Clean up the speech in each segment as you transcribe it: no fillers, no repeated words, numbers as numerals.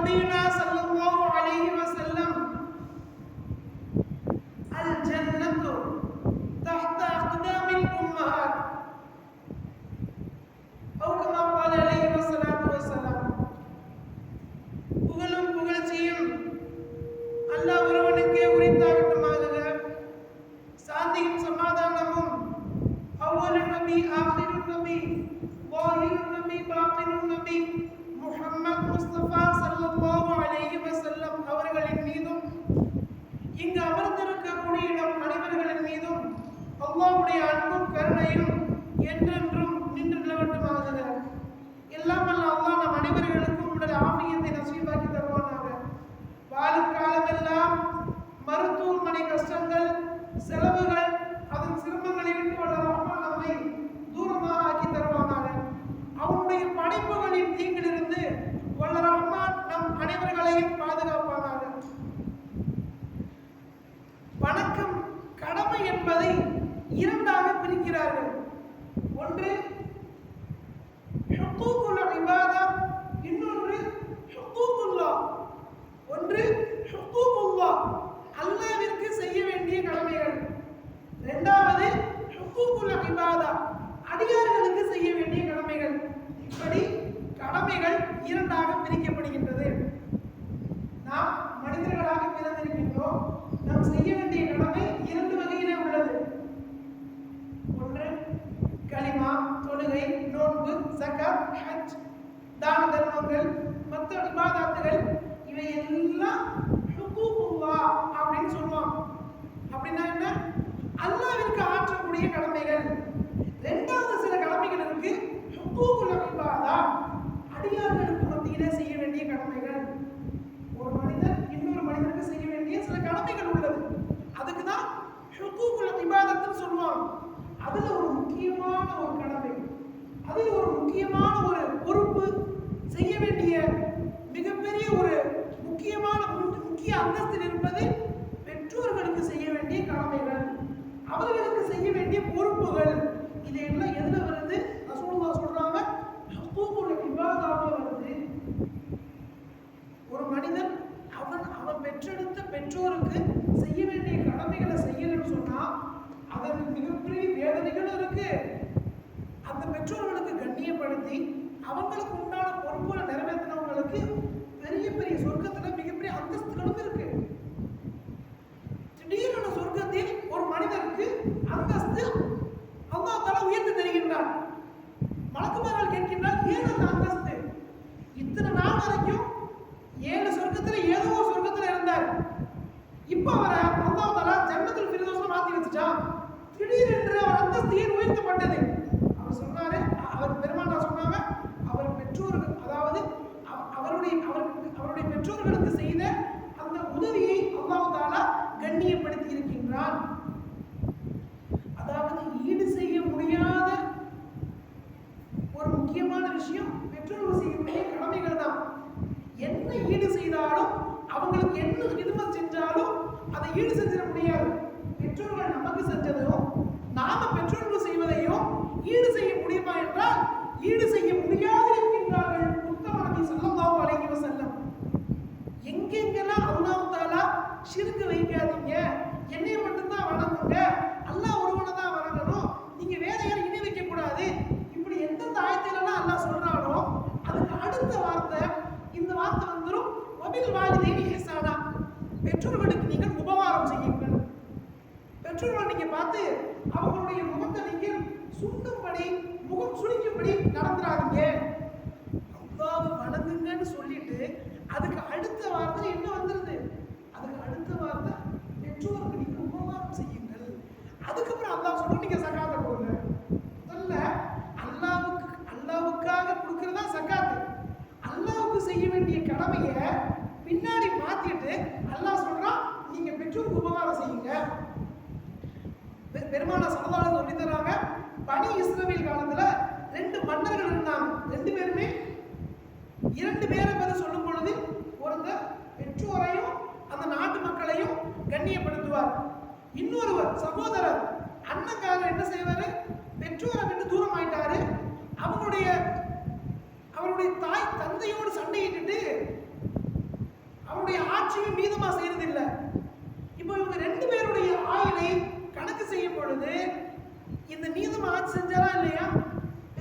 நபியுனா ஸல்லல்லாஹு அலைஹி வஸல்லம் அல் ஜன்னத்து தஹ்த அக்தாமில் உம்மஹாத் அவு கமா قال அலைஹி வஸல்லத்து வஸலாம். புகழும் புகழ்ச்சியும் அல்லாஹ் ஒருவனுக்கே உரித்தாகட்டுமாக. சாந்தியும் சமாதானமும் அவ்வல் நபி ஆகிருன் நபி வாஹிருன் நபி பாத்தினுன் நபி முஹம்மது முஸ்தபா ஸல்லல்லாஹு அலைஹி வஸல்லம் அவர்களின் மீதும் இங்கு அமர்ந்திருக்கக்கூடிய நம் அனைவர்களின் மீதும் அல்லாஹ்வுடைய அன்பும் கருணையும் என்றென்றும் நின்று நிலவட்டுமாக. எல்லாம் வல்ல அல்லாஹ் நம் அனைவர்களுக்கும் உடல் ஆஃபியத்தை நசீபாக்கி தருவானாக. வாழும் காலமெல்லாம் மருத்துவமனை கஷ்டங்கள், செலவுகள், அதன் சிரமங்களை விட்டு வல்ல ரஹ்மான் நம்மை தூரமாக ஆக்கி தருவானாக. அவனுடைய படைப்புகளின் தீங்கிலிருந்து வல்ல ரஹ்மான் நம் அனைவர்களையும் பாதுகாப்பானாக. வணக்கம், கடமை என்பதை இரண்டாக பிரிக்கிறார்கள். ஒன்று ஹுக்கூகுல் இபாதா, இன்னொன்று ஹுக்கூகுல்லாஹ். ஒன்று ஹுக்கூகுல்லாஹ், அல்லாஹ்விற்கு செய்ய வேண்டிய கடமைகள். இரண்டாவது ஹுக்கூகுல் இபாதா, அடியார்களுக்கு செய்ய வேண்டிய கடமைகள். இப்படி கடமைகள் இரண்டாக பிரிக்கப்படுகின்றது. நாம் மனிதர்களாக பிறந்திருக்கின்றோம். நாம் செய்ய வேண்டிய கடமை இரண்டு வகையிலே உள்ளது. ஒன்று கலிமா, தொழுகை, நோன்பு, ஸகாத், ஹஜ், தான தர்மங்கள், மற்ற இபாதத்துகள், இவை எல்லாம் ஹுக்கூகுல்லாஹ் அப்படின்னு சொல்லுவாங்க. அப்படின்னா என்ன? அல்லாஹ்விற்கு ஆற்றக்கூடிய கடமைகள். இரண்டாவது சில கடமைகள் இருக்கு, ஹுக்கூகுல் இபாதா, அடியார்களுக்கு மத்தியிலே செய்ய வேண்டிய கடமைகள். ஒரு மனிதன் இன்னொரு மனிதனுக்கு செய்ய வேண்டிய சில கடமைகள் உள்ளது. அதுக்கு தான் ஹுக்கூகுல் இபாதத்துன்னு சொல்லுவாங்க. அதுல ஒரு முக்கியமான ஒரு கடமை, அதில் ஒரு முக்கியமான ஒரு பொறுப்பு, செய்ய வேண்டிய மிகப்பெரிய ஒரு முக்கிய அந்தஸ்தில் இருப்பது பெற்றோர்களுக்கு செய்ய வேண்டிய கடமைகள், அவர்களுக்கு செய்ய வேண்டிய பொறுப்புகள். இதெல்லாம் எதுல வருது? ரசூலுல்லாஹ் சொல்றாங்க, ஹுக்கூகுல் இபாதாவுல வருது. ஒரு மனிதன் அவன் பெற்றெடுத்த பெற்றோருக்கு செய்ய வேண்டிய கடமைகளை செய்யணும்னு சொன்னா அதற்கு மிகப்பெரிய வேதனைகளும் இருக்கு. அந்த பெற்றோர்களுக்கு கண்ணியப்படுத்தி அவங்களுக்கு உண்டான பொறுப்புகளை நிறைவேற்றினவங்களுக்கு பெரிய பெரிய சொர்க்கத்துல மிகப்பெரிய அந்தஸ்துகளும் இருக்கு. திடீரென சொர்க்கத்தில் ஒரு மனிதருக்கு அந்தஸ்து அல்லாஹ் தஆலா உயர்த்தி தருகின்றார். மலக்குமார்கள் கேட்கின்றார், ஏன் அந்த அந்தஸ்து? இத்தனை நாள் வரைக்கும் 7 சொர்க்கத்துல ஏதோ ஒரு சொர்க்கத்துல இருந்தார். இப்ப அவரை அல்லாஹ் தஆலா ஜன்னத்துல் ஃபிர்தௌஸ்ல மாத்தி வச்சுட்டான். திடீரென்று அவர் அந்தஸ்து ஏன் உயர்த்தப்பட்டது? அவர் சொன்னாரு, அவர் பெருமானார் சொன்னாங்க, அவர் பெற்றோர்கள், அதாவது அவருடைய பெற்றோர்களுக்கு செய்த அந்த உதவியை அல்லாஹ் தஆலா கண்ணியப்படுத்தி இருக்கின்றான். அதாவது ஈடு செய்ய முடியாத ஒரு முக்கியமான விஷயம் பெற்றோர்கள் செய்யக்கூடிய கடமைகள் தான். என்ன ஈடு செய்தாலும், அவங்களுக்கு என்ன ஹிதமத் செஞ்சாலும் அதை ஈடு செஞ்சிட முடியாது. பெற்றோர்கள் நமக்கு செஞ்சதையும் நாம பெற்றோர்கள் செய்வதையும் ஈடு செய்ய முடியுமா என்றால் ஈடு செய்ய முடியாது என்கின்றார்கள் உத்தம நபி ஸல்லல்லாஹு அலைஹி வஸல்லம். எங்கெங்கெல்லாம் அல்லாஹ் தஆலா ஷிர்க் வைக்காதீங்க, என்னைய மட்டும்தான் வணங்குங்க, அல்லாஹ் ஒருவனை தான் வணங்கணும், நீங்க வேற யாரும் இணை வைக்க கூடாது, இப்படி எந்தெந்த ஆயத்திலெல்லாம் அல்லாஹ் சொல்றானோ அதுக்கு அடுத்த வார்த்தை இந்த வார்த்தை வந்துரும், வபில் வாலிதைனி இஹ்சானா, பெற்றோர்களுக்கு நீங்கள் உபகாரம் செய்யுங்கள். பெற்றோர்களை நீங்க பார்த்து அவங்களுடைய முகத்தை நீங்கள் சுண்டும்படி, முகம் சுளிக்கும்படி நடந்துடாதீங்க. அல்லாஹ்வை வணங்குங்கன்னு சொல்லிட்டு அதுக்கு அடுத்த வார்த்தை என்ன வந்துருது? அதுக்கு அடுத்த வார்த்தை பெற்றோருக்கு நீங்க உபகாரம் செய்யுங்கள். அதுக்கப்புறம் அல்லாஹ் சொல்றோம், நீங்க சகாத்தை கொடுங்க. முதல்ல அல்லாஹ்வுக்காக கொடுக்கறதா சகாத்து. அல்லாஹ்வுக்கு செய்ய வேண்டிய கடமையை பின்னாடி மாத்திட்டு அல்லாஹ் சொல்றான், நீங்க பெற்றோருக்கு உபகாரம் செய்யுங்க. பெருமானார் ஸல்லல்லாஹு அலைஹி சொல்லி தராங்க, பனி இஸ்ரவேல் காலத்துல 2 மன்னர்கள் இருந்தாங்க. 2 பேருமே 2 பேரை பத்தி சொல்லும் பொழுது ஒருத்தர் பெற்றோரையும் அந்த நாட்டு மக்களையும் கண்ணியப்படுத்துவார். இன்னொருவர் சகோதரர் அண்ணங்காரர் என்ன செய்வாரு? பெற்றோரை விட்டு தூரம் ஆயிட்டாரு, அவருடைய தாய் தந்தையோடு சண்டையிட்டு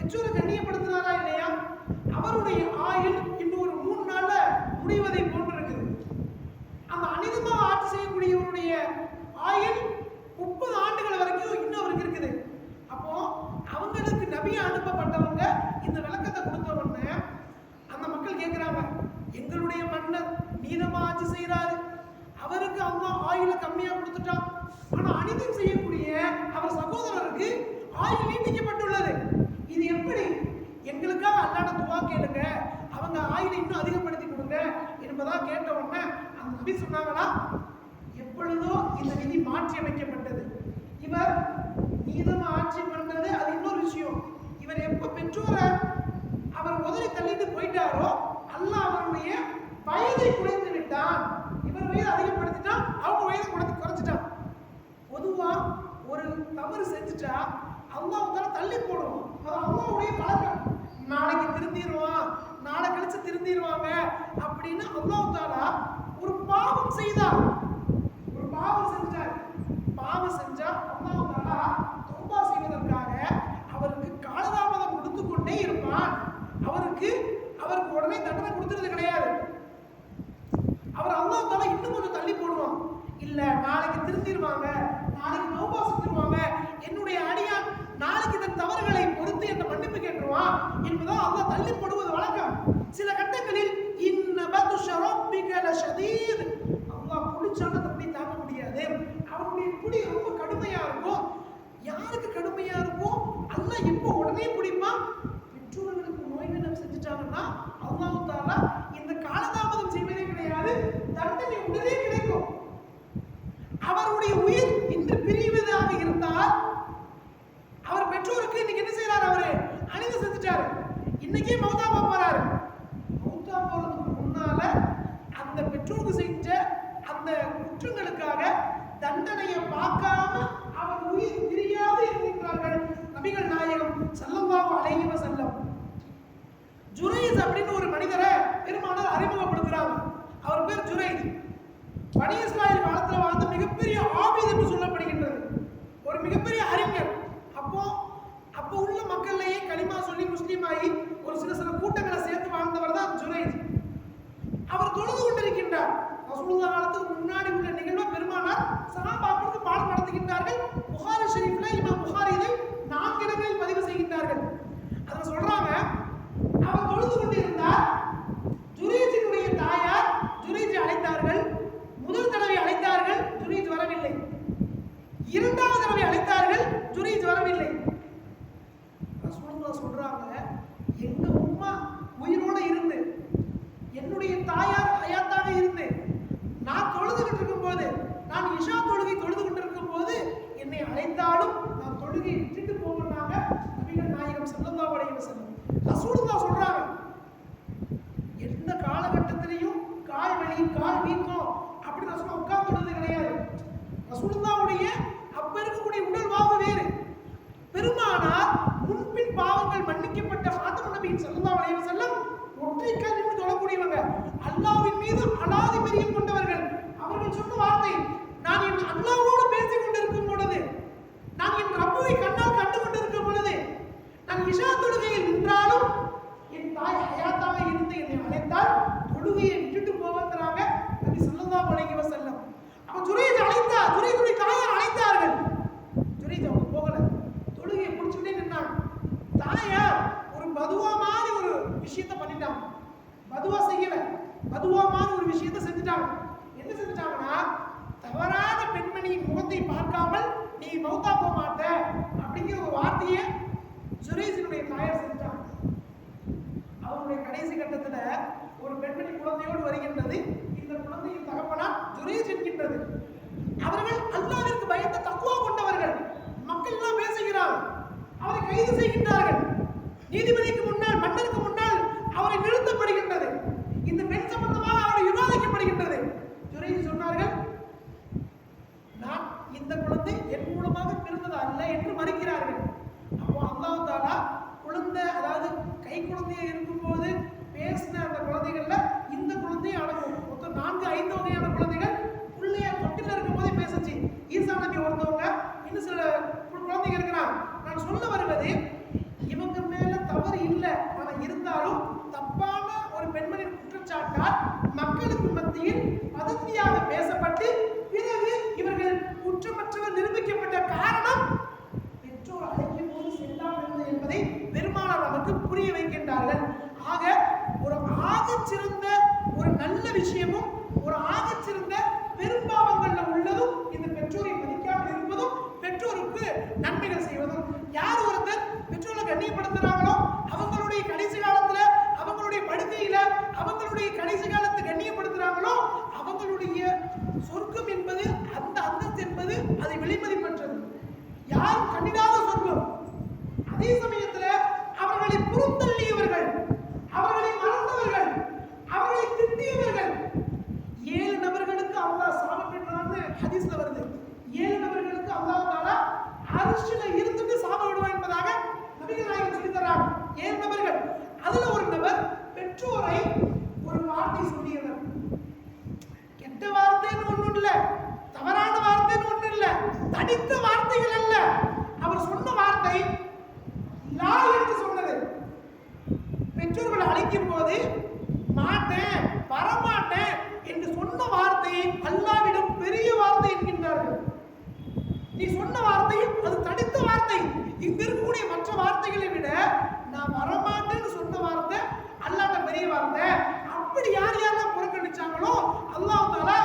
பெற்றோரை கண்ணியப்படுத்தினாரா இல்லையா? அவருடைய ஆயுள் இன்னொரு 3 நாள்ல முடிவதை போன்று இருக்குது. அந்த அனிதமாக ஆட்சி செய்யக்கூடியவருடைய ஆயுள் 30 ஆண்டுகள் வரைக்கும் இன்னும் அவருக்கு இருக்குது. அப்போ அவங்களுக்கு நபியா அனுப்பப்பட்டவங்க இந்த விளக்கத்தை கொடுத்த உடனே அந்த மக்கள் கேட்கிறாங்க, எங்களுடைய மன்னர் நீதமா ஆட்சி செய்யறாரு, அவருக்கு அல்லாஹ் ஆயுள கம்மியா கொடுத்துட்டான், ஆனா அனிதம் செய்யக்கூடிய அவர் சகோதரருக்கு ஆயுள் நீட்டிக்கப்பட்டுள்ளது, இது எப்படி? எங்களுக்காக அல்லாஹ்ட துவா கேளுங்க, அவங்க ஆயுளை இன்னும் அதிகப்படுத்தி கொடுங்க என்பதா கேட்ட உடனே அந்த நபி சொன்னாங்களா, எப்பொழுதோ இந்த விதி மாற்றி அமைக்கப்பட்டது. இவர் நீதமா ஆட்சி பண்றது அது இன்னொரு விஷயம். இவர் எப்ப பெற்றோரை அவர் உதறி தள்ளிட்டு போயிட்டாரோ அல்லாஹ் அவருடைய வயதை குறைத்து விட்டான். இவர் வயதை அதிகப்படுத்திட்டான், அவங்க வயதை குறைச்சிட்டான். பொதுவா ஒரு தவறு செஞ்சுட்டா அல்லாஹ்வுத்தால தள்ளி போடுவோம். அது அல்லாஹ்வுடைய பழக்கம். நாளைக்கு திருந்திடுவான், நாளை கழிச்சு திருந்திடுவாங்க அப்படின்னு அல்லாஹ்வுத்தால ஒரு பாவம் செய்தார், ஒரு பாவம் செஞ்சார். பாவம் செஞ்சா அல்லாஹ்வுத்தால தௌபா செய்வதற்காக அவருக்கு காலதாமதம் கொடுத்து கொண்டே இருப்பான். அவருக்கு உடனே தண்டனை கொடுத்துறது கிடையாது. அவர் அல்லாஹ்வுத்தால இன்னும் கொஞ்சம் தள்ளி போடுவான். இல்ல நாளைக்கு திருந்திடுவாங்க, நாளைக்கு தௌபா செஞ்சிருவாங்க, என்னுடைய அடியான் நாளைக்கு தன் தவறுகளை பொறுத்து என்ன மன்னிப்பு கேட்டுருவான் என்பதா அல்லாஹ் தள்ளி போடுவது வழக்கம். சில கட்டங்களில் இன்ன பத்ஷ ரப்பிக லஷதீத், அல்லாஹ் புடிச்சான தப்பி தாங்க முடியாது, அவனுடைய புடி ரொம்ப கடுமையா இருக்கும். யாருக்கு கடுமையா இருக்கும்? அல்லாஹ் எப்போ உடனே பிடிப்பான்? பெற்றோர்களுக்கு நோய்வினம் செஞ்சுட்டாங்கன்னா அல்லாஹ் தஆலா இந்த காலதாமதம் செய்வதே கிடையாது, தண்டனை உடனே கிடைக்கும். அவருடைய உயிர் இன்று பிரிவதாக இருந்தால் அவர் பெற்றோருக்கு இன்னைக்கு என்ன செய்யறாரு? அவரு அநீதி செஞ்சுட்டாரு, இன்னைக்கே மௌத்தா போறாரு. மௌத்தா போறதுக்கு முன்னால அந்த பெற்றோருக்கு செஞ்ச அந்த குற்றங்களுக்காக தண்டனையை பார்க்காம அவர் உயிர் பிரியாது இருக்கின்றார்கள் நபிகள் நாயகம் ஸல்லல்லாஹு அலைஹி வஸல்லம். ஜுரைஸ் அப்படின்னு ஒரு மனிதரை பெருமானார் அறிமுகப்படுத்துறாங்க. அவர் பேர் ஜுரைஸ். பனி இஸ்ராயேல் காலத்துல வாழ்ந்த மிகப்பெரிய ஆபீத் என்று சொல்லப்படுகின்றது, ஒரு மிகப்பெரிய அறிஞர். அப்போ உள்ள மக்கள்லயே கலிமா சொல்லி முஸ்லீம் ஆகி ஒரு சில கூட்டங்களை சேர்த்து வாழ்ந்தவர் தான் ஜுரைஸ். அவர் தொழுது கொண்டிருக்கின்றார். ரசூலுல்லாஹ் காலத்துக்கு முன்னாடி உள்ள நிகழ்வை பெருமானார் சஹாபாக்களுக்கு பாடம் நடத்துகின்றார்கள். புகாரி ஷரீஃப்ல இமாம் புகாரி இதை 4 இடங்களில் பதிவு செய்கின்றார்கள். அதுல சொல்றாங்க, அவர் தொழுது கொண்டிருந்தார். ஜுரைஜினுடைய தாயார் ஜுரைஜை அழைத்தார்கள். முதல் தடவை அழைத்தார்கள், ஜுரைஜ் வரவில்லை. இரண்டாவது தடவை அழைத்தார்கள், ஜுரைஜ் வரவில்லை. ரசூலுல்லாஹ் சொல்றாங்க, எங்க உம்மா உயிரோட இருந்து, என்னுடைய தாயார் ஹயாத்தாக இருந்து, நான் தொழுதுகிட்டு இருக்கும் போது, நான் இஷா தொழுகை தொழுது கொண்டிருக்கும் போது என்னை அழைத்தாலும் நான் தொழுகை விட்டுட்டு போகணும்னாங்க நபிகள் நாயகம் ஸல்லல்லாஹு அலைஹி வஸல்லம். ரசூலுல்லாஹ் சொல்றாங்க, எந்த காலகட்டத்திலையும் கால் வலி கால் வீக்கம் அப்படி ரசூலுல்லாஹ் உட்கார்ந்துறது கிடையாது. ரசூலுல்லாஹ்வுடைய அப்ப இருக்கக்கூடிய உடல் வாகு வேறு. பெருமானார் முன்பின் பாவங்கள் மன்னிக்கப்பட்ட ஃபாத்திமா நபி ஸல்லல்லாஹு அலைஹி வஸல்லம் ஒற்றை கால் நின்று தொழக்கூடியவங்க, அல்லாஹ்வின் மீது அலாதி பிரியம் கொண்டவர்கள். அவர்கள் சொன்ன வார்த்தை, நான் என் அல்லாஹ்வோடு பேசிக் கொண்டிருக்கும் பொழுது, நான் என் ரப்பை கண்ணால் கண்டு கொண்டிருக்கும் பொழுது, நான் இஷா தொழுகையில் நின்றாலும் என் தாய் ஹயாத்தாக இருந்து என்னை அழைத்தால் தொழுகையை விட்டுட்டு போவங்கிறாங்க நபி ஸல்லல்லாஹு அலைஹி வஸல்லம். அப்ப ஜுரைஜ் அழைத்தார், ஜுரைஜுடைய தாயார் அழைத்தார்கள். ஜுரைஜ் அவங்க போகல, தொழுகையை முடிச்சுட்டே நின்னாங்க. தாயார் ஒரு பதுவா மாதிரி ஒரு விஷயத்தை பண்ணிட்டாங்க. பதுவா செய்யல, பதுவா மாதிரி ஒரு விஷயத்தை செஞ்சுட்டாங்க. என்ன செஞ்சுட்டாங்கன்னா, தவறான பெண்மணியின் முகத்தை பார்க்காமல் நீ மௌத்தா போக மாட்ட அப்படிங்கிற ஒரு வார்த்தையை ஜுரைஜினுடைய தாயார் செஞ்சுட்டாங்க. அவருடைய கடைசி கட்டத்துல ஒரு பெண்மணி குழந்தையோடு வருகின்றது. இந்த குழந்தையின் தகப்பனார் ஜுரைஜ் என்கின்றது. அவர்கள் அல்லாஹ்விற்கு பயந்த தக்வா கொண்டவர்கள். மக்கள் எல்லாம் பேசுகிறார், அவரை கைது செய்கின்றார்கள். நீதிபதிக்கு முன்னால், மன்னருக்கு முன்னால் அவரை நிறுத்தப்படுகின்றது. இந்த பெண் சம்பந்தமாக அவரை விவாதிக்கப்படுகின்றது. ஜுரைஜ் சொன்னார்கள், நான் இந்த குழந்தை என் மூலமாக பிறந்தது அல்ல என்று மறுக்கிறார்கள். அப்போ அல்லாஹ் தஆலா குழந்தை, அதாவது கை குழந்தையா இருக்கும்போது பேசின அந்த குழந்தைகள்ல இந்த குழந்தையை அடங்கும். மொத்தம் 4-5 வகையான குழந்தைகள் பிள்ளைய தொட்டில இருக்கும் போதே பேசுச்சு. ஈசா நபி ஒருத்தவங்க, இன்னும் சில குழந்தைங்க இருக்கிறாங்க. நான் சொல்ல வருவது, இவங்க மேல என்றால் மக்களுக்கு மத்தியில் வதந்தியாக பேசப்பட்டு பிறகு இவர்கள் குற்றமற்றவர் நிரூபிக்கப்பட்ட காரணம் பெற்றோர் அழைக்கும் போது செல்லாமல் இருந்தது என்பதை பெருமானார் நமக்கு புரிய வைக்கின்றார்கள். ஆக ஒரு ஆகச்சிறந்த ஒரு நல்ல விஷயமும் ஒரு ஆகச்சிறந்த பெரும்பாவங்கள்ல உள்ளதும் இந்த பெற்றோரை மதிக்காமல் இருப்பதும் பெற்றோருக்கு நன்மைகள் செய்வதும். யார் ஒருத்தர் பெற்றோரை கண்ணியப்படுத்துறாங்களோ அவங்களுடைய கடைசி காலத்துல அவங்களுடைய படுக்கையில அவங்களுடைய கடைசி காலத்தை கண்ணியப்படுத்துறாங்களோ அவங்களுடைய சொர்க்கம் என்பது அந்த அந்தஸ்து என்பது அதை வெளிமதிப்பற்றது. யார் கண்டிடாத சொர்க்கம். அதே சமயத்துல அவர்களை புறந்தள்ளியவர்கள், அவர்களை மறந்தவர்கள், அவர்களை திட்டியவர்கள் 7 நபர்களுக்கு அல்லாஹ் சாபம் பெற்றான்னு ஹதீஸ்ல வருது. 7 நபர்களுக்கு அல்லாஹ் தஆலா அர்ஷ்ல இருந்துட்டு சாபம் விடுவான் என்பதாக நபிகள் நாயகம் சொல்லி தராங்க. 7 நபர்கள். அதுல ஒரு நபர் பெற்றோரை ஒரு வார்த்தை சொல்லியவர். கெட்ட வார்த்தைன்னு ஒண்ணும் இல்ல, தவறான வார்த்தைன்னு ஒண்ணும் இல்ல, தடித்த வார்த்தைகள் அல்ல. அவர் சொன்ன வார்த்தை லா என்று சொன்னது. பெற்றோர்கள் அழைக்கும் போது மாட்டேன் வரமாட்டேன் என்று சொன்ன வார்த்தையை அல்லாஹ்விடம் பெரிய வார்த்தை என்கின்றார்கள். நீ சொன்ன வார்த்தை அது தடித்த வார்த்தை. இங்க இருக்கக்கூடிய மற்ற வார்த்தைகளை விட நான் வரமாட்டேன்னு சொன்ன வார்த்தை அல்லாஹ்ட்ட பெரிய வார்த்தை. அப்படி யார் யாரெல்லாம் புறக்கணிச்சாங்களோ அல்லாஹ் தஆலா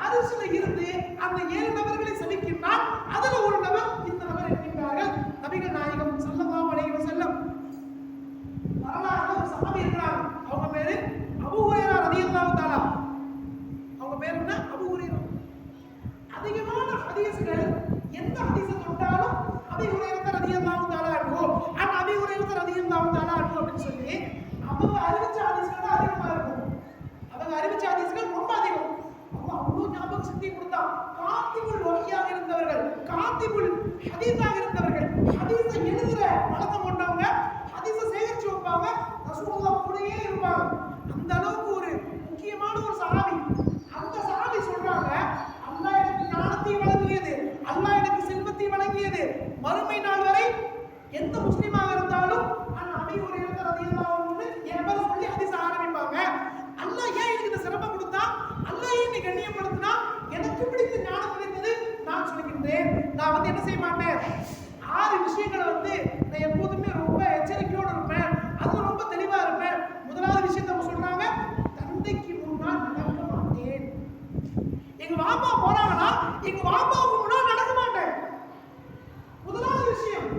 அரிசில இருந்து அந்த 7 நபர்களை சபிக்கின்றான். அதுல ஒரு நபர் இந்த நபர் என்கின்றார்கள் நபிகள் நாயகம் ஸல்லல்லாஹு அலைஹி வஸல்லம். வரலாறுல ஒரு சஹாபி இருக்கிறாங்க. அவங்க பேரு அபூ ஹுரைரா ரலியல்லாஹு தஆலா. அவங்க பேர் என்ன? அபூ ஹுரைரா. அதிகமான ஹதீஸ்கள் எந்த ஹதீஸை தொட்டாலும் அபூ ஹுரைரா ரலியல்லாஹு தஆலா அன்ஹு அபூ ஹுரைரா ரலியல்லாஹு தஆலா அன்ஹு அப்படின்னு சொல்லி அவங்க அறிவிச்ச ஹதீஸ்கள் அதிகமா இருக்கும். அவங்க அறிவிச்ச ஹதீஸ்கள் ரொம்ப அதிகம். அல்லாஹ் அவ்வளவு ஞாபக சக்தி கொடுத்தான். காத்திபுல் வஹியாக இருந்தவர்கள், காத்திபுல் ஹதீஸாக இருந்தவர்கள், ஹதீஸை எழுதுற வழக்கம் கொண்டவங்க, ஹதீஸை சேகரிச்சு வைப்பாங்க, ரசூலுல்லாஹ் கூடயே இருப்பாங்க. அந்த அளவுக்கு ஒரு முக்கியமான ஒரு சஹாபி. அந்த சஹாபி சொல்றாங்க, அல்லாஹ் எனக்கு ஞானத்தை வழங்கியது, அல்லாஹ் எனக்கு செல்வத்தை வழங்கியது. மறுமை நாள் வரை எந்த முஸ்லிமாக இருந்தாலும் அந்த அபீ ஹுரைரா ரலியல்லாஹு அன்ஹு என் பேர் சொல்லி ஹதீஸ் ஆரம்பிப்பாங்க. அல்லாஹ் ஏன் எனக்கு இந்த சிறப்பை கொடுத்தான், அல்லாஹ் ஏன் என்னை கண்ணியப்படுத்தினா, எனக்கு பிடித்த ஞானம் கிடைத்தது நான் சொல்கின்றேன். நான் என்ன செய்ய மாட்டேன், 6 விஷயங்களை நான் எப்போதுமே ரொம்ப எச்சரிக்கையோடு இருப்பேன், அது ரொம்ப தெளிவா இருப்பேன். முதலாவது விஷயத்தை அவங்க சொல்றாங்க, தந்தைக்கு முன்னால் நடக்க மாட்டேன். எங்க வாப்பா போறாங்கன்னா எங்க வாப்பாவுக்கு முன்னால் நடக்க மாட்டேன். முதலாவது விஷயம்,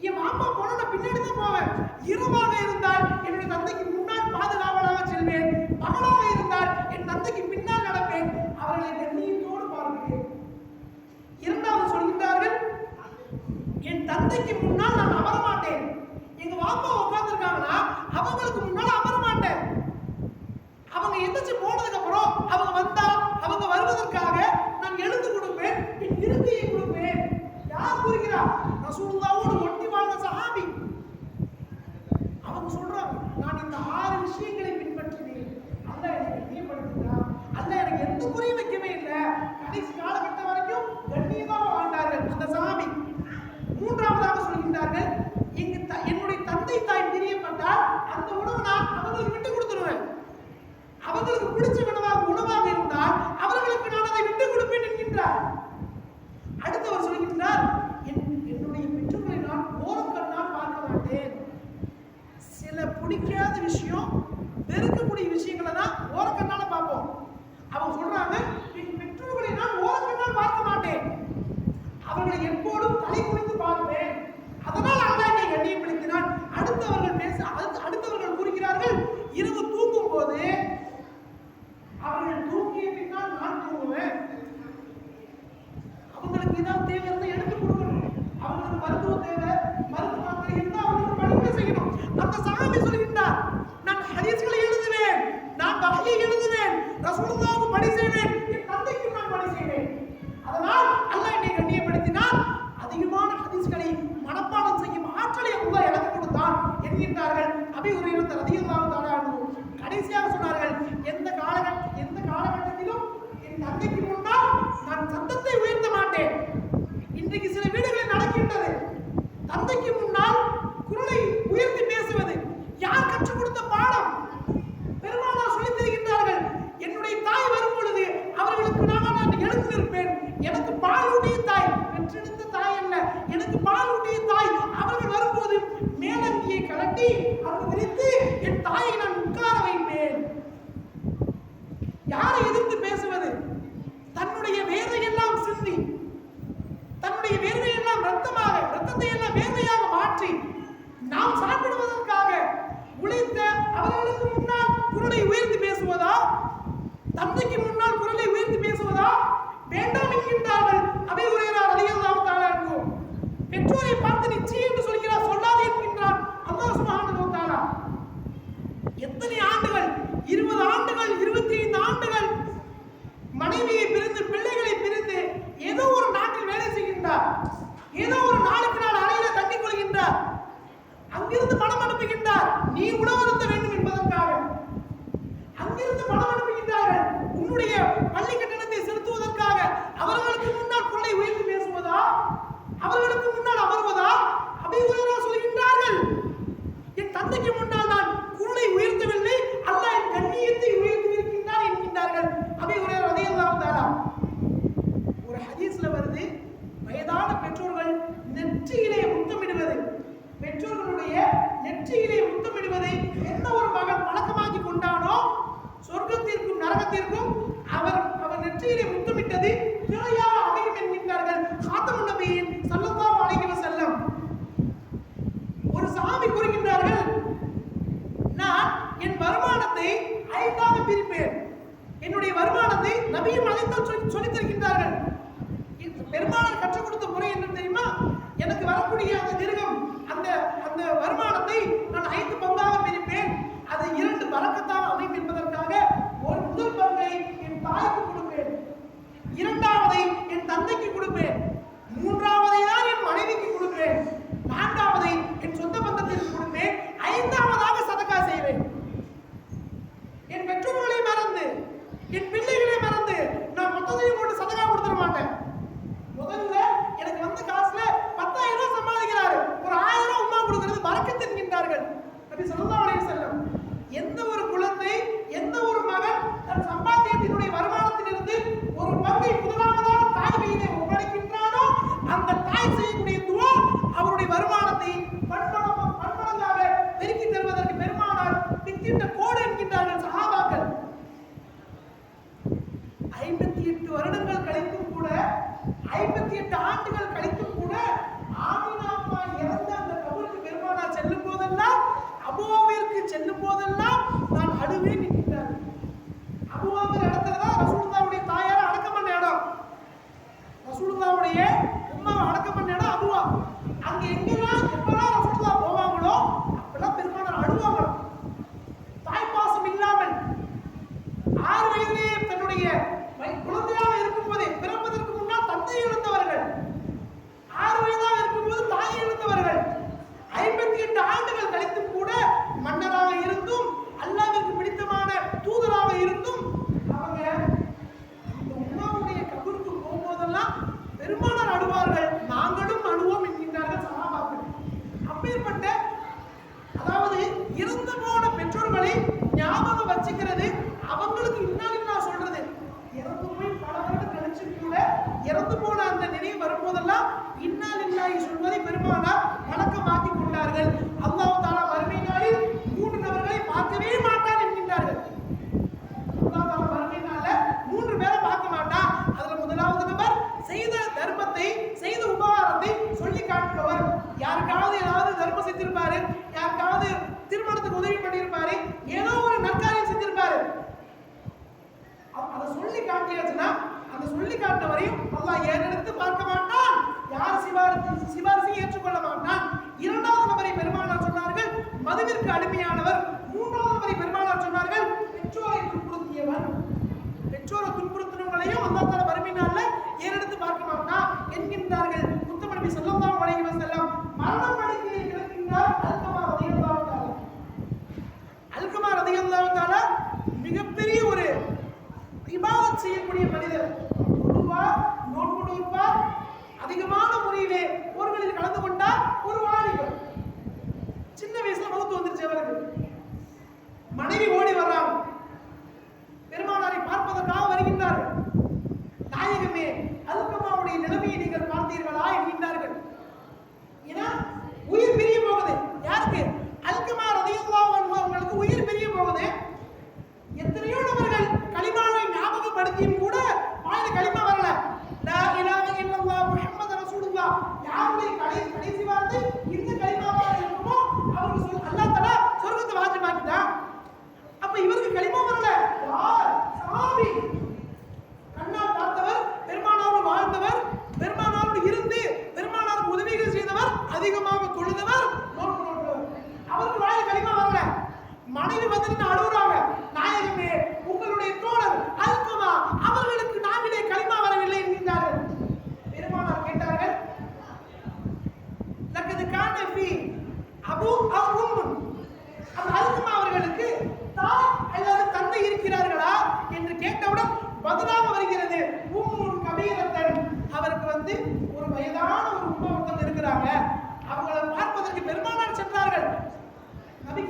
என் வாப்பா போனா நான் பின்னாடி தான் போவேன். இரவாக இருந்தால் என்னுடைய தந்தைக்கு முன்னால் பாதுகாவலாக செல்வேன், பகலாக இருந்தால் என் தந்தைக்கு பின்னால் நடப்பேன், அவர்களை கண்ணியத்தோடு பார்க்கிறேன். இரண்டாவது சொல்கின்றார்கள், என் தந்தைக்கு முன்னால் நான் அமர மாட்டேன். எங்க வாப்பா உட்கார்ந்துருக்காங்கன்னா அவங்களுக்கு முன்னால் அமர மாட்டேன். அவங்க எந்திரிச்சு போனதுக்கு அப்புறம் அவங்க வந்தா அவங்க வருவதற்காக நான் எழுந்து கொடுப்பேன், என் இருக்கையை கொடுப்பேன். யார் கூறுகிறார்? ரசூலுல்லாஹ்வோடு ஒட்டி வாழ்ந்த சஹாபி. அவங்க சொல்றாங்க, நான் இந்த 6 விஷயங்களை பின்பற்றினேன், அல்லாஹ் எனக்கு கண்ணியப்படுத்தினான், அல்லாஹ் எனக்கு எந்த குறையும் வைக்கவே இல்லை. கடைசி காலகட்டம் வரைக்கும் கண்ணியமாக வாழ்ந்தார்கள் அந்த சஹாபி. மூன்றாவதாக சொல்கின்றார்கள், என்னுடைய தந்தை தாய் பிரியப்பட்டால் அந்த உணவு நான் அவர்களுக்கு விட்டு கொடுத்துருவேன். அவர்களுக்கு பிடிச்ச உணவாக இருந்தால் அவர்களுக்கு நான் அதை விட்டு கொடுப்பேன் என்கின்றார். அடுத்தவர் சொல்கின்றார், என்னுடைய பெற்றோர்களை நான் ஓரக்கண்ணால் பார்க்க மாட்டேன். சில பிடிக்காத விஷயம், வெறுக்கக்கூடிய விஷயங்களை தான் ஓரக்கண்ணால பார்ப்போம். அவங்க சொல்றாங்க, என் பெற்றோர்களை நான் ஓரக்கண்ணால் பார்க்க மாட்டேன், அவர்களை எப்போதும் தலை குனிந்து பார்ப்பேன். அதனால் அல்லாஹ் என்னை கண்ணியப்படுத்தினான். அடுத்தவர்கள் கூறுகிறார்கள், இரவு தூங்கும் போது அவர்கள் தூங்கிய பின்னால் நான் தூங்குவேன். அவங்களுக்கு ஏதாவது தேவை இருந்தால் எடுத்து கொடுக்கணும், அவங்களுக்கு மருத்துவ தேவை, மருந்து மாத்திரை இருந்தால் அவங்களுக்கு பணிவிடை செய்யணும். அந்த சஹாபி சொல்கின்றார், நான் ஹதீஸ்களை எழுதுவேன், நான் வஹ்யை எழுதுவேன், ரசூலுல்லாஹ்வுக்கு பணி செய்வேன், என் தந்தைக்கு நான் பணி செய்வேன். அதனால் அல்லாஹ் என்னை கண்ணியப்படுத்தினான். அதிகமான ஹதீஸ்களை மனப்பாடம் செய்யும் ஆற்றலை அல்லாஹ் எனக்கு கொடுத்தான் என்கின்றார்கள் அபீ ஹுரைரா ரலியல்லாஹு தஆலா அன்ஹு. கடைசியாக சொன்னார்கள், எந்த காலகட்டத்திலும் என் தந்தைக்கு முன்னால் நான் சத்தத்தை உயர்த்த மாட்டேன். இன்றைக்கு சில வீடுகளில் நடக்கின்றது, தந்தைக்கு முன்னால் குரலை உயர்த்தி பேசுவது. யார் கற்றுக் கொடுத்த பாடம்? பெருமானார் சொல்லித் தருகின்றார். தந்தைக்கு முன்னால் குரலை உயர்த்தி பேசுவதா வேண்டாம் என்கின்றார்கள் அபூ ஹுரைரா ரலியல்லாஹு தஆலா அன்ஹு. பெற்றோரை பார்த்து நீ சீ என்று சொல்கிறார், சொல்லாதே என்கின்றான் அல்லாஹ் சுப்ஹானஹு வ தஆலா. எத்தனை ஆண்டுகள், 20 ஆண்டுகள், 25 ஆண்டுகள் மனைவியை பிரிந்து பிள்ளைகளை பிரிந்து ஏதோ ஒரு நாட்டில் வேலை செய்கின்றார், ஏதோ ஒரு நாளுக்கு நாள் அறையில தண்ணி கொள்கின்றார், அங்கிருந்து பணம் அனுப்புகின்றார், நீ உணவருந்த வேண்டும் என்பதற்காக. அங்கிருந்து பணம் அனுப்புகின்றார்கள் உன்னுடைய பள்ளி கட்டணத்தை செலுத்துவதற்காக. அவர்களுக்கு முன்னால் குரலை உயர்த்தி பேசுவதா, அவர்களுக்கு முன்னால் அமர்வதா? அபூ ஹுரைரா சொல்கின்றார்கள், என் தந்தைக்கு முன்னால் நான் குரலை உயர்த்தவில்லை, அல்லாஹ் என் கண்ணியத்தை உயர்த்தி இருக்கின்றார் என்கின்றார்கள் அபூ ஹுரைரா ரலியல்லாஹு தஆலா. ஒரு ஹதீஸ்ல வருது, வயதான பெற்றோர்கள் நெற்றியிலே முத்தமிடுவது, பெற்றோர்களுடைய நெற்றியிலே முத்தமிடுவதை எந்த ஒரு மகன் பழக்கமாக்கி கொண்டானோ சொர்க்கத்திற்கும் நரகத்திற்கும் அவர் நெற்றியிலே முத்தமிட்டது திரையாக அமையும் என்கின்றார்கள் காத்தமுன் நபியின் ஸல்லல்லாஹு அலைஹி வஸல்லம். ஒரு சஹாபி கூறுகின்றார்கள், நான் என் வருமானத்தை 5ஆக பிரிப்பேன். என்னுடைய வருமானத்தை நபியும் அதைத்தான் சொல்லித் தருகின்றார்கள். பெருமானார் கற்றுக் கொடுத்த முறை என்ன தெரியுமா? எனக்கு வரக்கூடிய அந்த திர்கம், அந்த வருமானத்தை நான் 5 பங்காக பிரிப்பேன். அது 2 பரக்கத்தாக அமையும் என்பதற்காக ஒரு முதல் பங்கை என் தாய்க்கு கொடுப்பேன், 2ஆவதை என் தந்தைக்கு கொடுப்பேன், 3ஆவதை தான் என் மனைவிக்கு கொடுப்பேன், 4ஆவதை என் சொந்த பந்தத்திற்கு கொடுப்பேன், 5ஆவதாக சதகா செய்வேன். என் பெற்றோர்களை மறந்து, என் பிள்ளைகளை மறந்து நான் மொத்தத்தையும் போட்டு சதகா கொடுத்துட மாட்டேன். முதல்ல எனக்கு வந்த காசுல 10,000 சம்பாதிக்கிறாரு, ஒரு 1000 உம்மா கொடுக்கிறது பரக்கத் என்கின்றார்கள் நபி ஸல்லல்லாஹு அலைஹி வஸல்லம். எந்த ஒரு குழந்தை, எந்த ஒரு மகன் தன் சம்பாத்தியத்தினுடைய வருமானத்திலிருந்து ஒரு பங்கை முதலாவதாக தாய் கையிலே ஒப்படைக்கின்றானோ அந்த தாய் செய்யக்கூடிய துஆ அவருடைய வருமானத்தை பன்மடங்காக பெருக்கி தருவதற்கு பெருமானார் பித்திட்ட கோடு என்கின்றார்கள் சஹாபாக்கள். 58 வருடங்கள் கழித்தும் கூட, 58 ஆண்டுகள் கழித்தும் கூட ஆமினா அம்மா இறந்த அந்த கபருக்கு பெருமானார் செல்லும் போதெல்லாம், அபூவிற்கு செல்லும் போதெல்லாம் நான் அழுவேன் என்கின்றார். அபூங்கிற இடத்துல தான் ரசூலுல்லாஹ்வுடைய தாயார் அடக்கம் பண்ண இடம், ரசூலுல்லாஹ்வுடைய உம்மாவை அடக்கம் பண்ண இடம் அபூவா. அங்க எங்கெல்லாம் எப்பெல்லாம் ரசூலுல்லாஹ் போவாங்களோ அப்பெல்லாம் பெருமானார் அழுவாங்க. தாய்ப்பாசம் இல்லாமல் 6 வயதிலேயே தன்னுடைய குழந்தையாக இருக்கும் போதே, பிறப்பதற்கு முன்னால் தந்தையை இழந்தவர்கள், 6 வயதாக இருக்கும்போது தாயை இழந்தவர்கள், 58 ஆண்டுகள் கழித்தும் கூட மன்னராக இருந்தும் அல்லாஹ்விற்கு பிடித்தமான தூதராக இருந்தும் அவங்க இந்த உம்மாவுடைய கபருக்கு போகும்போதெல்லாம் பெருமானார் அழுவார்கள், நாங்களும் அழுவோம் என்கின்றார்கள் சஹாபாக்கள். அப்பேற்பட்ட, அதாவது இறந்து போன பெற்றோர்களை ஞாபகம் வச்சுக்கிறது, அவங்களுக்கு இன்னா சொல்றது. இறந்து போய் பல வருடம் கழிச்சு கூட இறந்து போன அந்த நினைவு வரும்போதெல்லாம் இன்னா லில்லாஹி சொல்வதை பெருமானார் வழக்கமாக்கி கொண்டார்கள். அல்லாஹ் தஆலா மறுமை நாளில் 3 நபர்களை பார்க்கவே மாட்டான் என்கின்றார்கள். அல்லாஹ் தஆலா மறுமை நாளில் 3 பேரை பார்க்க மாட்டான். அதுல முதலாவது நபர் செய்த தர்மத்தை, செய்த உபகாரத்தை சொல்லி காட்டுபவர். யாருக்காவது ஏதாவது தர்மம் செஞ்சிருப்பாரு, யாருக்காவது திருமணத்துக்கு உதவி பண்ணியிருப்பாரு, ஏதோ ஒரு நற்காரியம் செஞ்சிருப்பாரு, அதை சொல்லி காட்டியாச்சுன்னா அந்த சொல்லி காட்ட வரையும் அல்லாஹ் ஏறெடுத்து பார்க்க மாட்டான், யார் சிபாரிசை ஏற்றுக்கொள்ள மாட்டான். 2வது நபரை பெருமானார் சொன்னார்கள் மதுவிற்கு அடிமையானவர். 3வது நபரை பெருமானார் சொன்னார்கள் பெற்றோரை துன்புறுத்தியவர். பெற்றோரை துன்புறுத்தினவங்களையும் அல்லாஹ் தஆலா மறுமை நாள்ல ஏறெடுத்து பார்க்க மாட்டான் என்கின்றார்கள் முத்தம நபி ஸல்லல்லாஹு அலைஹி வஸல்லம். மரணம் படுக்கையை கிடக்கின்றார் அல்கமா ரலியல்லாஹு தஆலா. அல்கமா ரலியல்லாஹு தஆலா மிகப்பெரிய ஒரு இபாதத் செய்யக்கூடிய மனிதர். தொழுவார், நோன்பு நோற்பார், அதிகமான முறையிலே போர்களில் கலந்து கொண்டார். ஒரு வாலிபர், சின்ன வயசுல மௌத் வந்துருச்சு அவருக்கு. மனைவி ஓடி வர்றாங்க, பெருமானாரை பார்ப்பதற்காக வருகின்றார்கள். நாயகமே, அல்கமாவுடைய நிலைமையை நீங்கள் பார்த்தீர்களா என்கின்றார்கள். ஏன்னா உயிர் பிரிய போகுது. யாருக்கு? அல்கமா ரலியல்லாஹு அன்ஹு அவங்களுக்கு உயிர் பிரிய போகுது. எத்தனையோ நபர்கள் கலிமாவை ஞாபகப்படுத்தியும் கூட வாயில கலிமா வரல. லா இலாஹ இல்லல்லாஹ் முஹம்மது ரசூலுல்லாஹ், யாருடைய கடைசி வார்த்தை இந்த கலிமாவாக இருக்குமோ அவருக்கு அல்லாஹ் தஆலா சொர்க்கத்தை வாஜிபாக்கிட்டான். அப்ப இவருக்கு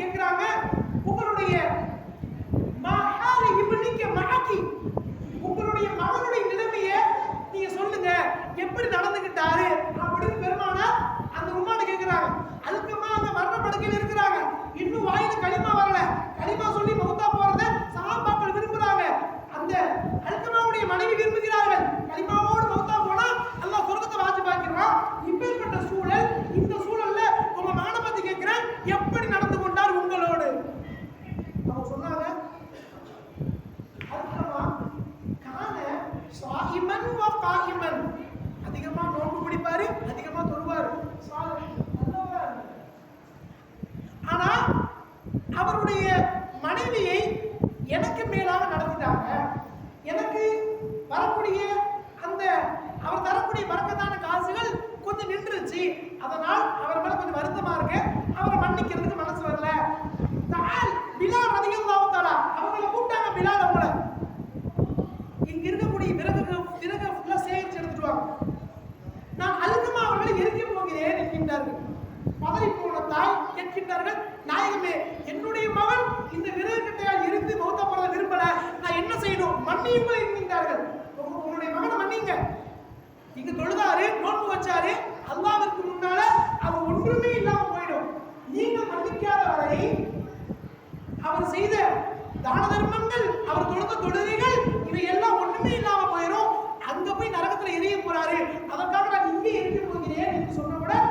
கேட்கிறாங்க, உங்களுடைய மஹாலி இப்னிக்க மஹகி, உங்களுடைய மகனுடைய நிலைமையை நீங்க சொல்லுங்க, எப்படி நடந்துகிட்டாரு அப்படின்னு பெருமானார் அந்த உம்மாட்ட கேட்கிறாங்க. அல்கமா அந்த மரண படுக்கையில் இருக்கிறாங்க, இன்னும் வாயில களிமா வரல, களிமா சொல்லி மௌத்தா போறத சஹாபாக்கள் விரும்புறாங்க. அந்த அல்கமாவுடைய மனைவி விரும்புகிறார்கள், களிமாவோடு மௌத்தா போனா அல்லாஹ் சொர்க்கத்தை வாஜிபாக்கிறான். இப்பேற்பட்ட சூழல், இந்த சூழல்ல உங்க மகனை பத்தி கேட்கிறேன், எப்படி நடந்து கொண்டார் உங்களோடு? அவங்க சொன்னாங்க, அல்கமா கான ஸாயிமன் வ காயிமன், அதிகமா நோன்பு பிடிப்பாரு, அதிகமா தொழுவாரு, ஆனா அவருடைய மனைவியை எனக்கு மேலாக நடத்திட்டாங்க. எனக்கு வரக்கூடிய அந்த அவர் தரக்கூடிய பரக்கத்தான காசுகள் கொஞ்சம் நின்றுச்சு, அதனால் அவர் மேல கொஞ்சம் வருத்தமா இருக்கு, அவரை மன்னிக்கிறதுக்கு மனசு வரல. பிலால் ரலியல்லாஹு தஆலா அவங்களை கூப்பிட்டாங்க. பிலால் அவங்கள இங்க இருக்கக்கூடிய விறகு ஃபுல்லா சேகரிச்சு எடுத்துட்டு வாங்க, நான் அல்கமா அவர்களை எரிக்க போகிறேன் என்கின்றார்கள். பதறி போன தாய் கேட்கின்றார்கள், நாயகமே, என்னுடைய மகன் இந்த விறகு கட்டையால் எரிந்து மௌத்தா போறத விரும்பல, நான் என்ன செய்யணும், மன்னியுங்கள் என்கின்றார்கள். உங்களுடைய மகனை மன்னிங்க. இங்க தொழுதாரு, நோன்பு வச்சாரு, அல்லாஹ்விற்கு முன்னால அவர் ஒன்றுமே இல்லாம போயிடும். நீங்கள் மன்னிக்காத வரை அவர் செய்த தான தர்மங்கள், அவர் தொழுத தொழுகைகள், இவை எல்லாம் ஒண்ணுமே இல்லாம போயிடும். அங்க போய் நரகத்துல எரிய போறாரு, அதற்காக நான் இங்கே எரிய போகிறேன் என்று சொன்னவுடன்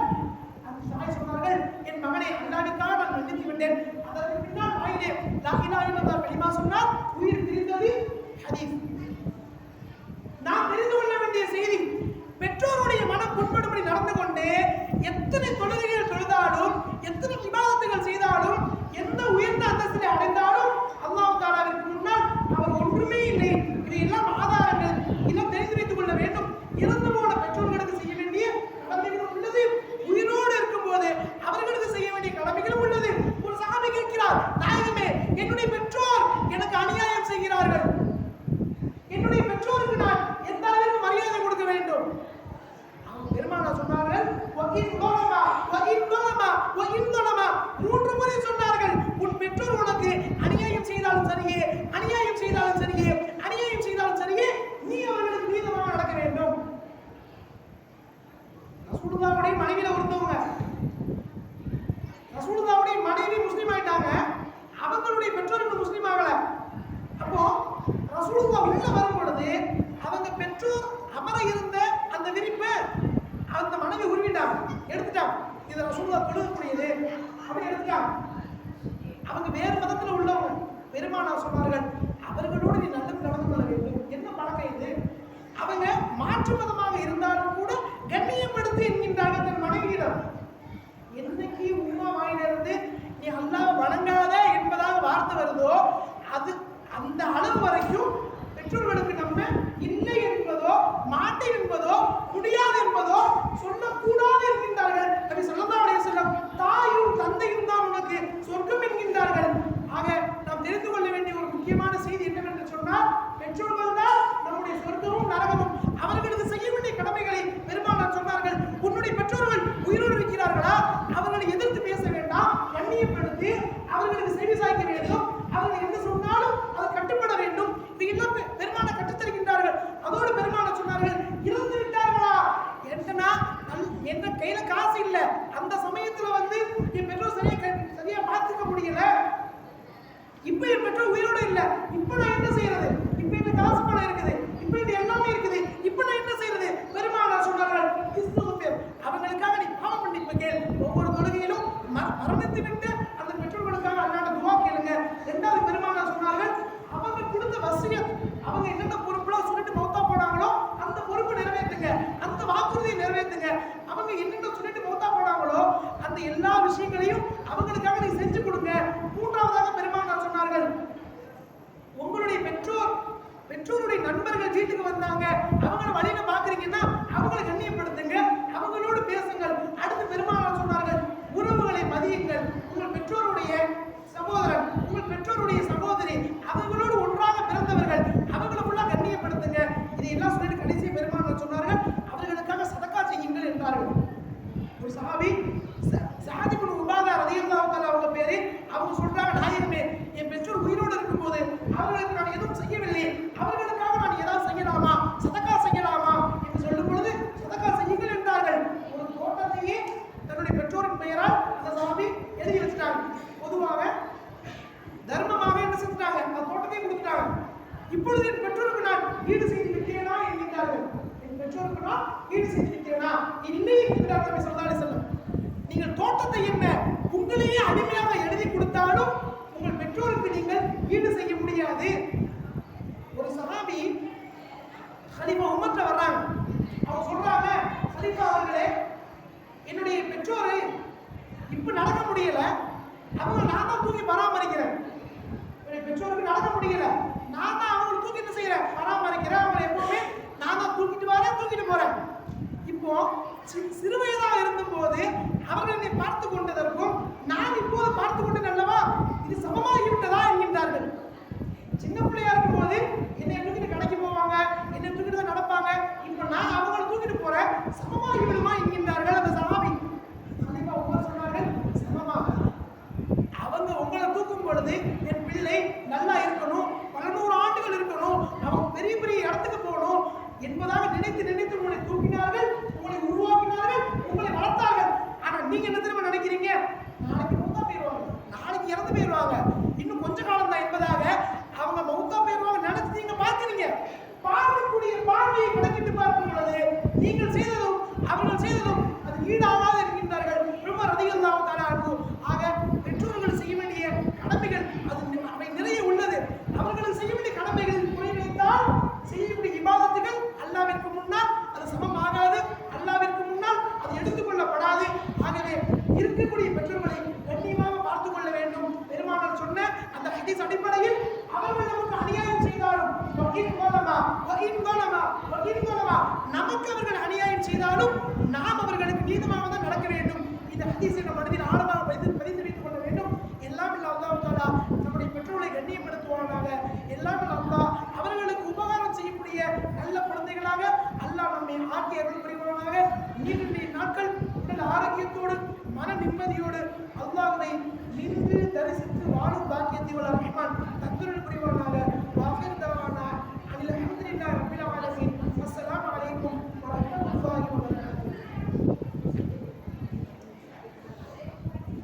அந்த தாய் சொன்னார்கள், என் மகனை அல்லாஹ்வுக்காக நான் மன்னித்து விட்டேன். அதற்கு பின்னால் வாயிலே லா இலாஹா இல்லல்லாஹ் கலிமா சொன்னார், உயிர் பிரிந்தது ஹதீஸ். நாம் தெரிந்து கொள்ள வேண்டிய செய்தி, பெற்றோருடைய மனம் புண்படும்படி நடந்து கொண்டு எத்தனை தொழுகைகள் தொழுதாலும், எத்தனை இபாதத்துகள் செய்தாலும், எந்த உயர்ந்த அந்தஸ்திலே அடைந்தாலும் அல்லாஹ் தஆலாவிற்கு முன்னால் அவர் ஒன்றுமே இல்லை. இவையெல்லாம் ஆதாரங்கள், இதெல்லாம் தெரிந்து வைத்துக் கொள்ள வேண்டும். இறந்து போன பெற்றோர்களுக்கு செய்ய வேண்டிய கடமைகளும் உள்ளது, உயிரோடு இருக்கும் போது அவர்களுக்கு செய்ய வேண்டிய கடமைகளும் உள்ளது. ஒரு சஹாபி கேட்கிறார், நாயகமே, என்னுடைய பெற்றோர் எனக்கு அநியாயம் செய்கிறார்கள், என்னுடைய பெற்றோருக்கு நான் எந்த அளவிற்கு மரியாதை கொடுக்க வேண்டும்? பெருமானார் சொன்னார்கள், மூன்று முறை சொன்னார்கள், உன் பெற்றோர் உனக்கு அநியாயம் செய்தாலும் சரியே, அநியாயம் செய்தாலும் சரியே, அநியாயம் செய்தாலும் சரியே, நீ அவர்களுக்கு நீதமாக நடக்க வேண்டும். ரசூலுல்லாஹ்வுடைய மனைவியில ஒருத்தவங்க, ரசூலுல்லாஹ்வுடைய மனைவி முஸ்லிம் ஆயிட்டாங்க, அவங்களுடைய பெற்றோர் இன்னும் முஸ்லிம் ஆகல. அப்போ ரசூலுல்லாஹ் உள்ள வரும் பொழுது அவங்க பெற்றோர் அமர இருந்த அந்த விரிப்பை அந்த மனைவி உருவிட்டாங்க, எடுத்துட்டாங்க. இது ரசூலுல்லாஹ் தொழுகக்கூடியது அப்படி எடுத்துட்டாங்க. அவங்க வேறு மதத்துல உள்ளவங்க. பெருமானார் சொன்னார்கள், அவர்களோடு நீ நல்லது நடந்து கொள்ள வேண்டும். என்ன பழக்கம் இது? அவங்க மாற்று மதமாக இருந்தாலும் கூட கண்ணியப்படுத்தி என்கின்றார்கள் தன் மனைவியிடம். என்னைக்கு உம்மா வாயிலிருந்து நீ அல்லாஹ் வணங்காத என்பதாக வார்த்தை வருதோ, அது அந்த அளவு வரைக்கும் பெற்றோர்களுக்கு நம்ம இல்லை என்பதோ, மாட்டேன் என்பதோ, முடியாது என்பதோ சொல்லக்கூடாது என்கின்றார்கள். நபி ஸல்லல்லாஹு அலைஹி வஸல்லம் தாயும் தந்தையும் தான் உனக்கு சொர்க்கம் என்கின்றார்கள். ஆக நாம் தெரிந்து கொள்ள வேண்டிய ஒரு முக்கியமான செய்தி என்னவென்று சொன்னால், பெற்றோர்கள் தான் நம்முடைய சொர்க்கமும் நரகமும். அவர்களுக்கு செய்ய வேண்டிய கடமைகளை பெருமானார் சொன்னார்கள். உன்னுடைய பெற்றோர்கள் உயிரோடு இருக்கிறார்களா, அவர்களை எதிர்த்து பேச வேண்டாம், கண்ணியப்படுத்தி அவர்களுக்கு செவி சாய்க்க வேண்டும். அவர்கள் என்ன சொன்னாலும் அது கட்டுப்பட வேண்டும். இதையெல்லாம் பெருமானார் கற்றுத்தருகின்றார்கள். அதோடு பெருமானார் சொன்னார்கள், இறந்து விட்டார்களா என்றனா என்ற கையில காசு இல்ல, அந்த சமயத்துல வந்து என் பெற்றோர் சரியா பார்த்துக்க முடியல, இப்ப என் பெற்றோர் உயிரோட இல்ல, இப்ப நான் என்ன செய்யறது? இப்ப இந்த காசு பணம் இருக்குது, இப்ப இது எல்லாமே இருக்குது, இப்ப நான் என்ன செய்யறது? பெருமானார் சொன்னார்கள், இஸ்துக்ஃபிர், அவங்களுக்காக நீ பாவ மன்னிப்பு கேள். ஒவ்வொரு தொழுகையிலும் மரணித்து விட்டு அந்த பெற்றோர்களுக்காக அல்லாஹ்விடம் துஆ கேளுங்க. இரண்டாவது பெருமானார் சொன்னார்கள், அவங்க கொடுத்த வசியத், அவங்க என்னென்ன பொறுப்புலாம் சொல்லிட்டு மௌத்தா போனாங்களோ அந்த பொறுப்பு நிறைவேற்றுங்க, அந்த வாக்குறுதியை நிறைவேற்றுங்க. அவங்க என்னென்ன சொல்லிட்டு மௌத்தா போனாங்களோ அந்த எல்லா விஷயங்களையும் அவங்களுக்காக நீ செஞ்சு கொடுங்க. மூன்றாவதாக பெருமானார் சொன்னார்கள், உங்களுடைய பெற்றோருடைய நண்பர்கள் வீட்டுக்கு வந்தாங்க, அவங்கள வழியில பாக்குறீங்கன்னா அவங்களை கண்ணியப்படுத்துங்க, அவங்களோடு பேசுங்கள். அடுத்து பெருமானார் சொன்னார்கள், உறவுகளை மதியுங்கள். உங்கள் பெற்றோருடைய சகோதரன், உங்கள் பெற்றோருடைய சகோதரி, அவங்களோடு ஒன்றாக பிறந்தவர்கள், அவங்களுக்குள்ள கண்ணியப்படுத்துங்க. இதையெல்லாம் சொல்லிட்டு கடைசி பெருமானார் சொன்னார்கள், அவர்களுக்காக சதக்கா செய்யுங்கள் என்றார்கள். ஒரு சஹாபி சஅத் இப்னு உபாதா ரலியல்லாஹு தஆலா அவங்க பேரு, அவங்க இப்பொழுது என் பெற்றோருக்கு நான் ஈடு செய்து விட்டேனா என்கிறார்கள். என் பெற்றோருக்கு நான் ஈடு செய்து விட்டேனா இல்லை என்கிறார் நபி ஸல்லல்லாஹு அலைஹி வஸல்லம். நீங்கள் தோட்டத்தை என்ன உங்களையே அடிமையாக எழுதி கொடுத்தாலும் உங்கள் பெற்றோருக்கு நீங்கள் ஈடு செய்ய முடியாது. ஒரு சஹாபி கலீஃபா உமர்ட்ட வர்றாங்க. அவங்க சொல்றாங்க, கலீஃபா அவர்களே, என்னுடைய பெற்றோரை இப்ப நடக்க முடியல, அவங்க நான் தான் தூக்கி பராமரிக்கிறேன். என்னுடைய பெற்றோருக்கு நடக்க முடியல, நான் தான் அவங்களை தூக்கி என்ன செய்யறேன், பராமரிக்கிறேன். அவங்களை எப்பவுமே நான் தான் தூக்கிட்டு வரேன், தூக்கிட்டு போறேன். இப்போ சிறு வயதாக இருந்தபோது அவர்கள் என்னை பார்த்து கொண்டதற்கும் நான் இப்போது பார்த்து கொண்டேன் அல்லவா, இது சமமாகி விட்டதா என்கின்றார்கள். சின்ன பிள்ளையா இருக்கும் போது என்னை தூக்கிட்டு கடைக்கு போவாங்க, என்னை தூக்கிட்டு தான் நடப்பாங்க. இப்ப நான் அவங்களை தூக்கிட்டு போறேன், சமமாகி விடுமா என்கின்றார்கள் அந்த சஹாபி. கலீஃபா உமர் சொன்னார்கள், சமமாக அவங்க உங்களை தூக்கும் பொழுது என் பிள்ளை நல்லா இருக்கணும், பல 100 ஆண்டுகள் இருக்கணும், அவங்க பெரிய பெரிய இடத்துக்கு போகணும் என்பதாக நினைத்து நினைத்து உங்களை தூக்கினார்கள், உங்களை உருவாக்கினார்கள், உங்களை வளர்த்தார்கள். ஆனா நீங்க என்ன தெரியுமா நினைக்கிறீங்க, நாளைக்கு மௌத்தா போயிடுவாங்க, நாளைக்கு இறந்து போயிடுவாங்க, இன்னும் கொஞ்ச காலம் தான் என்பதாக அவங்க மௌத்தா போயிடுவாங்க நினைச்சு நீங்க பார்க்கிறீங்க. பார்க்கக்கூடிய பார்வையை கணக்கிட்டு பார்க்கும் பொழுது நீங்கள் செய்ததும் அவர்கள் செய்ததும் அது ஈடாகாது என்கின்றார்கள் உமர் ரலியல்லாஹு தஆலா அன்ஹு. ஆக பெற்றோர்கள் செய்ய வேண்டிய கடமைகள் அது அவை நிறைய உள்ளது. அவர்கள் செய்ய வேண்டிய கடமைகள் குறை வைத்தால் செய்யக்கூடிய இபாதத்துகள் அல்லாஹ்விற்கு முன்னால் அது சமமாகாது, அல்லாஹ்விற்கு முன்னால் அது எடுத்துக்கொள்ளப்படாது. ஆகவே இருக்கக்கூடிய பெற்றோர்களை கண்ணியமாக பார்த்துக் கொள்ள வேண்டும். பெருமானார் சொன்ன அந்த ஹதீஸ் அடிப்படையில் அவர்கள் நமக்கு அநியாயம் செய்தாலும் நமக்கு அவர்கள் அநியாயம் செய்தாலும் நாம் அவர்களுக்கு நீதமாக தான் நடக்க வேண்டும். இந்த ஹதீஸை நம் மனதில் ஆழமாக பதிந்து வைத்துக் கொள்ள வேண்டும். எல்லாம் இல்ல அல்லாஹ் தஆலா நம்முடைய பெற்றோர்களை கண்ணியப்படுத்துவானாக. எல்லாம் இல்ல அல்லாஹ் அவர்களுக்கு உபகாரம் செய்யக்கூடிய நல்ல குழந்தைகளாக அல்லாஹ் நம்மை ஆக்கி அருள் புரிவானாக. நீண்ட நாட்கள் உடல் ஆரோக்கியத்தோடு மன நிம்மதியோடு அல்லாஹ்வை நின்று தரிசித்து வாழும் பாக்கியத்தை வல்ல ரஹ்மான் தந்தருள் புரிவானாக.